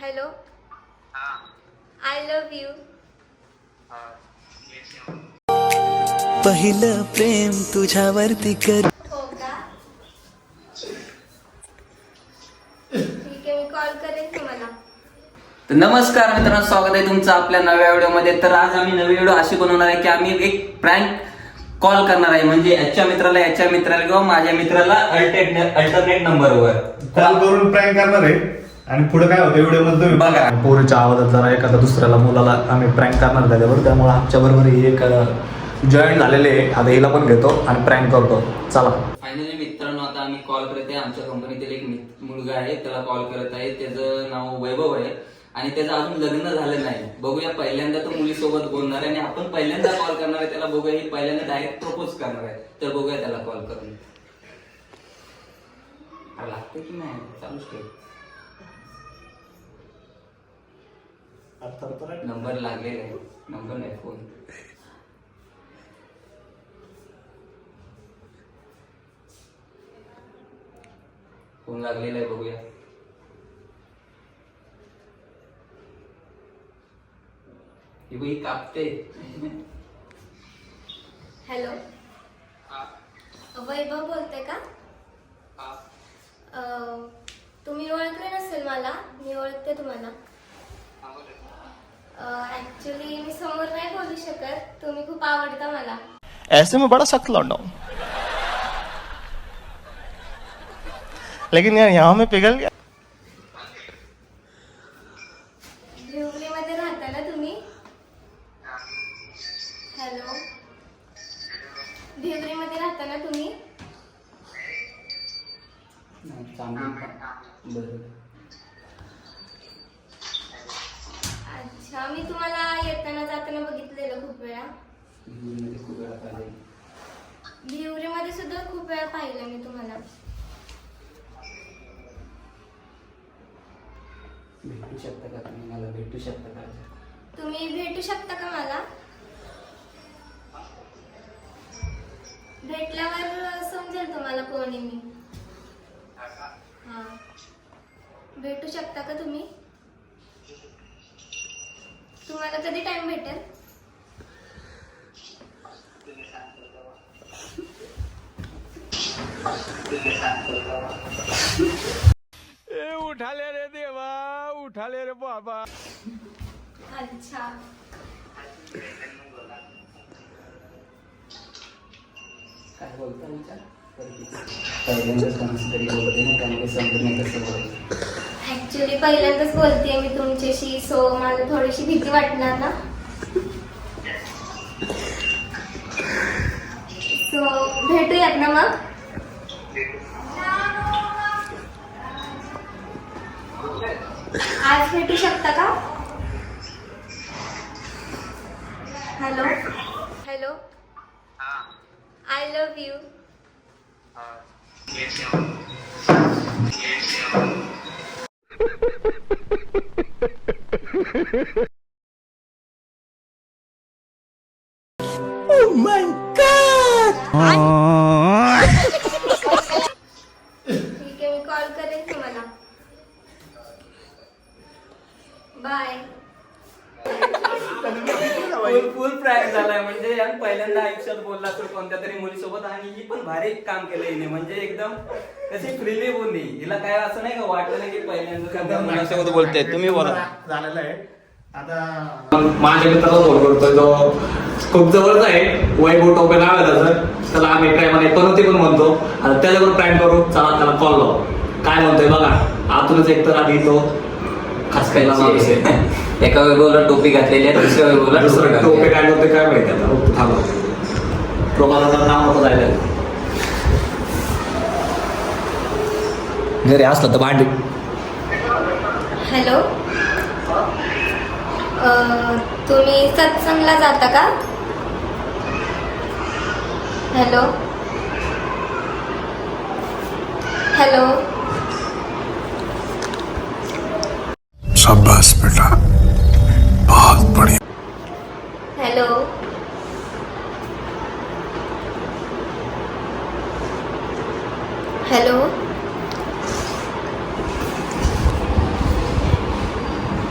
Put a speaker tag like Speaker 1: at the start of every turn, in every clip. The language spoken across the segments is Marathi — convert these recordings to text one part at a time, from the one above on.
Speaker 1: हॅलो. I love you.
Speaker 2: पहिलं प्रेम तुझ्यावरती कर.
Speaker 1: हो का? ठीक आहे, मी कॉल करेन तुम्हाला.
Speaker 3: तर नमस्कार मित्रांनो, स्वागत आहे तुमचं आपल्या नव्या व्हिडिओमध्ये. तर आज आम्ही नवी व्हिडिओ अशी बनवणार आहे की आम्ही एक प्रँक कॉल करणार आहे, म्हणजे याच्या मित्राला किंवा माझ्या मित्राला अल्टरनेट नंबरवर
Speaker 4: कॉल करून प्रँक करणार आहे. आणि पुढे काय होतं व्हिडिओ मध्ये तुम्ही
Speaker 3: बघा.
Speaker 4: पोरीच्या आवाजात जरा एखादा दुसऱ्याला मुलाला आम्ही प्रँक करणार त्याच्यावर, त्यामुळे आमच्या बरोबर ही एक जॉईन झालेले आहे. आता हिला पण घेतो आणि प्रँक करतो. चला.
Speaker 3: फायनली मित्रांनो, आता आम्ही कॉल करत आहे. आमच्या कंपनीतील एक मुलगा आहे, त्याला कॉल करत आहे. त्याचं नाव वैभव आहे आणि त्याचं अजून लग्न झालं नाही. बघूया, पहिल्यांदा तो मुलीसोबत बोलणार आहे आणि आपण पहिल्यांदा कॉल करणार आहे त्याला. बघूया, ही पहिल्यांदा डायरेक्ट प्रपोज करणार आहे. तर बघूया त्याला कॉल करून लागते की नाही. चालूच ठेव. नंबर लागलेला आहे. नंबर नाही, फोन. फोन लागलेला आहे, बघूया. ही बाई कापते.
Speaker 1: हॅलो. वैभव बोलते का? तुम्ही ओळखले नसेल मला, मी ओळखते तुम्हाला. ऍक्च्युली मी समोर नाही बोलू शकत, तुम्ही खूप आवडता मला.
Speaker 5: ऐसे में बड़ा सख्त लौंडा हूं, लेकिन यार यहाँ में पिघल गया.
Speaker 1: भिवरीमध्ये राहता ना तुम्ही? हॅलो. भिवरीमध्ये राहता ना तुम्ही? अच्छा, मी तुम्हाला येताना जाताना बघितलेलं खूप वेळा. भिवरीमध्ये सुद्धा खूप वेळा पाहिलं मी तुम्हाला.
Speaker 3: भेटू शकता का तुम्ही मला? भेटू शकता का?
Speaker 1: तुम्ही भेटू शकता का मला? भेटल्यावर समजेल तुम्हाला कोण आहे मी. हा, भेटू शकता का तुम्ही? तुम्हाला कधी टाइम भेटेल?
Speaker 5: उठाले रे देवा, उठाले रे बाबा.
Speaker 1: अच्छा.
Speaker 3: काय बोलता विचार? पहिल्यांदाच कोणाशी तरी बोलते ना, त्यामुळे समजत नाही कसं बोलायचं.
Speaker 1: ऍक्च्युली पहिल्यांदाच बोलतेय मी तुमच्याशी, सो मला थोडीशी भीती वाटणार ना. सो भेटूयात ना मग. आज भेटू शकता का? Hello. Hello. I love you.
Speaker 2: Oh my God!
Speaker 1: ठीक आहे, मी कॉल करेन तुम्हाला. बाय.
Speaker 3: फुल प्रँक झालाय, म्हणजे यार पहिल्यांदा आयुष्यात बोलला असेल कोणत्या तरी मुलीसोबत, आणि ही पण भारी काम केलं हिने. म्हणजे एकदम कशी फ्रीली बोलली. हिला काय असं नाही का वाटलं नाही की पहिल्यांदा मुलासोबत बोलते. तुम्ही बोला.
Speaker 4: झालेलं आहे. आता माझ्या मित्राला फोन करतोय, जो खूप जवळच आहे. वैभव टोपे नाव आहे त्याचं. त्याला आम्ही प्रेमाने पनोती पण म्हणतो. आता त्याच्यावर प्रँक करू. चला त्याला कॉल लाव. काय म्हणतोय बघा. आतूनच एकतर आधी तो खासकायला माणूस आहे.
Speaker 3: एका वेळेला टोपी घातलेली आहे, दुसऱ्या वेळेला
Speaker 4: दुसरं टोपे काय म्हणतोय काय माहिती आता. थांबा. टोपाचं नाव नको जायला. घरी असलं तर भांडी.
Speaker 1: हॅलो. तुम्ही सत्संगला जाता का? हॅलो. हॅलो.
Speaker 6: शाबाश बेटा, बहुत बढ़िया.
Speaker 1: हॅलो. हॅलो.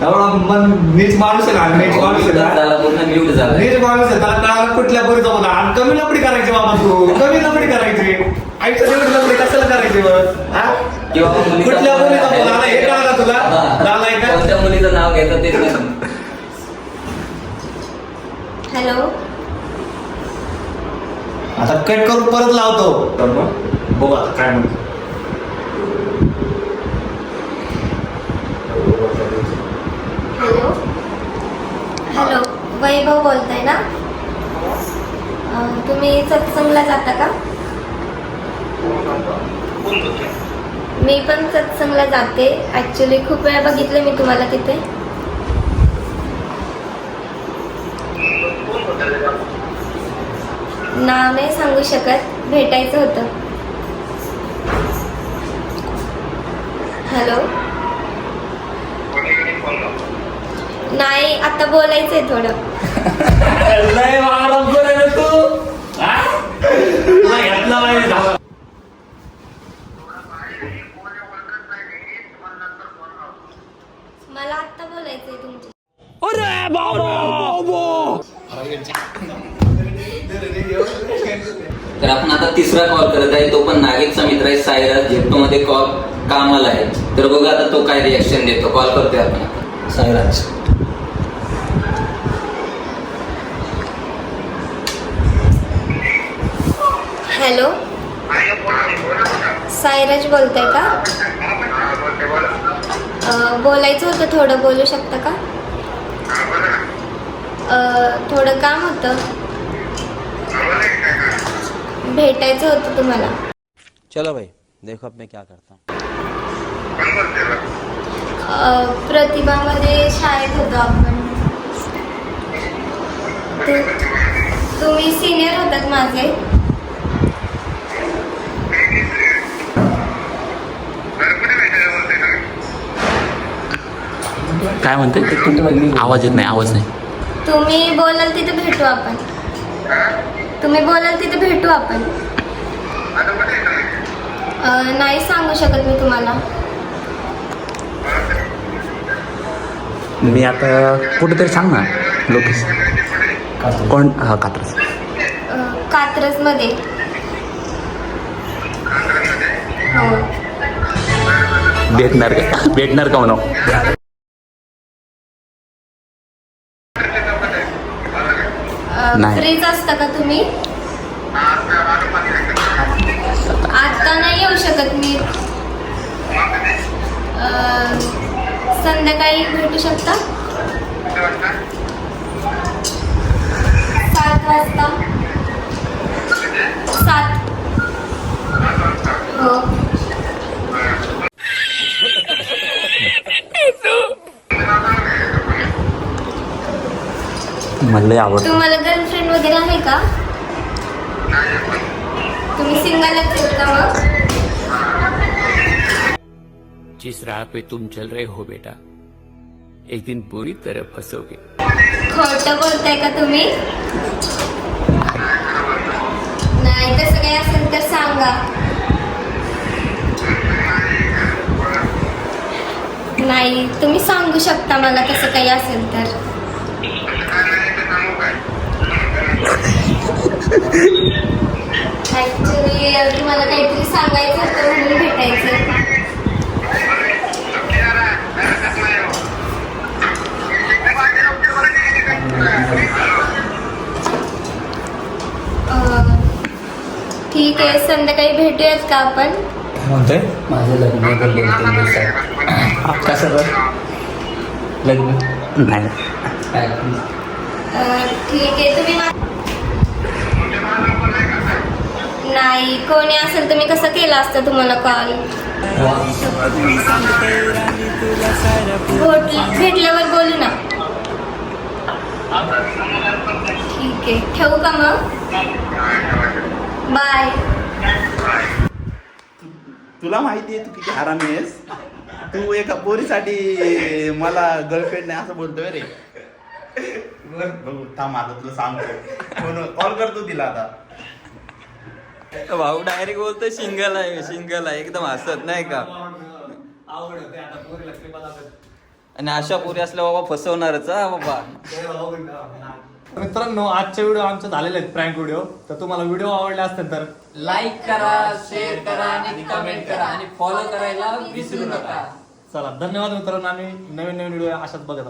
Speaker 4: एवढा मन नीच माणूस आहे ना, नीच माणूस आहे ना.
Speaker 3: झाला पूर्ण म्यूट झाला.
Speaker 4: नीच माणूस आहे, त्याला कळालं कुठल्या पोरीचा मुला. आणि कमी लपडी करायची बाबा तू, कमी लपडी करायची. आईचं एवढी लपडी कशाला करायची बस, हा?
Speaker 3: किंवा मुलीचा
Speaker 4: कुठल्या मुलीचा मुला आला हे कळलं तुला? झालंय का?
Speaker 3: कोणत्या मुलीचं नाव घेतात तेच नाही समजत.
Speaker 1: हॅलो.
Speaker 4: आता कट करून परत लावतो. बघू आता काय म्हणतो.
Speaker 1: हॅलो. हॅलो, वैभव बोलताय ना? तुम्ही सत्संगला जाता का? मी पण सत्संगला जाते. ॲक्च्युली खूप वेळा बघितलं मी तुम्हाला तिथे. नाव नाही सांगू शकत, भेटायचं होतं. हॅलो. नाही, आता बोलायचंय थोडं.
Speaker 4: लय आराम करायला तू, हा? तुला घेतला पाहिजे धावा.
Speaker 1: मला आत्ता बोलायचंय तुमची.
Speaker 3: तर आपण आता तिसरा कॉल करत आहे, तो पण नागेशचा मित्र आहे साईराज. झेप्टो मध्ये कॉल कामाला आहे. तर बघा आता तो काय रिएक्शन देतो. कॉल करतोय आपण आता. साईराज.
Speaker 1: हॅलो. साईराज बोलताय का? बोलायचं होतं थोडं, बोलू शकता का? थोडं काम होतं, भेटायचं होतं तुम्हाला.
Speaker 7: चलो भाई देखो अब मैं क्या करता हूँ.
Speaker 1: प्रतिभामध्ये शाळेत होतो आपण. तुम्ही सिनियर होतात माझे.
Speaker 8: काय म्हणते? आवाज येत नाही, आवाज नाही.
Speaker 1: तुम्ही बोलाल तिथे भेटू आपण. तुम्ही बोलाल तिथे भेटू आपण. नाही सांगू शकत मी तुम्हाला.
Speaker 8: मी आता कुठेतरी सांग ना लोकेशन. कोण? हा, कात्रज.
Speaker 1: कात्रजमध्ये. हो.
Speaker 8: भेटणार का म्हणा? नाही.
Speaker 1: फ्रीज असता का तुम्ही? आता नाही येऊ शकत मी. संध्याकाळी भेटू शकता? 7 वाजता. 7. हो.
Speaker 8: मला आवडतं.
Speaker 1: तुम्हाला गर्लफ्रेंड वगैरे आहे का? तुम्ही सिंगलच आहेत का मग?
Speaker 9: जिस राह पे तुम चल रहे हो बेटा, एक दिन पूरी तरह फंसोगे.
Speaker 1: खोटं बोलताय का तुम्ही? नाही, तसं काही असेल तर सांगा. नाही, तुम्ही सांगू शकता मला तसं काही असेल तर. ऍक्च्युली तुम्हाला काहीतरी सांगायचं होतं म्हणून भेटायचं. ठीक आहे, संध्याकाळी भेटूयात का आपण?
Speaker 4: म्हणतोय
Speaker 3: माझं लग्न आहे 2-3 दिवसात.
Speaker 4: कसं तर
Speaker 8: लग्न नाही.
Speaker 3: काय?
Speaker 1: ठीक आहे. तुम्ही नाही, कोणी असेल तर मी कसं केलं असतं तुम्हाला कॉल? भेटल्यावर बोलू ना. ठीक आहे, ठेवू का मग? बाय.
Speaker 5: तुला माहिती आहे तू किती हरामी आहेस. तू एका पोरीसाठी मला गर्लफ्रेंड नाही असं बोलतोय रे. बघू थांब, आता तुला सांगतो. कॉल करतो तिला आता.
Speaker 3: भाऊ डायरेक्ट बोलतो सिंगल आहे, सिंगल आहे. एकदम हसत नाही का? आणि अशा पोरी असल्या बाबा फसवणारच हा बाबा.
Speaker 4: मित्रांनो, आजचे व्हिडिओ आमचे झालेले आहेत प्रँक व्हिडिओ. तर तुम्हाला व्हिडिओ आवडले असतील तर
Speaker 3: लाईक करा, शेअर करा आणि कमेंट करा आणि फॉलो करायला विसरू नका.
Speaker 4: चला, धन्यवाद मित्रांनो. आणि नवीन नवीन व्हिडिओ अशाच बघत राहा.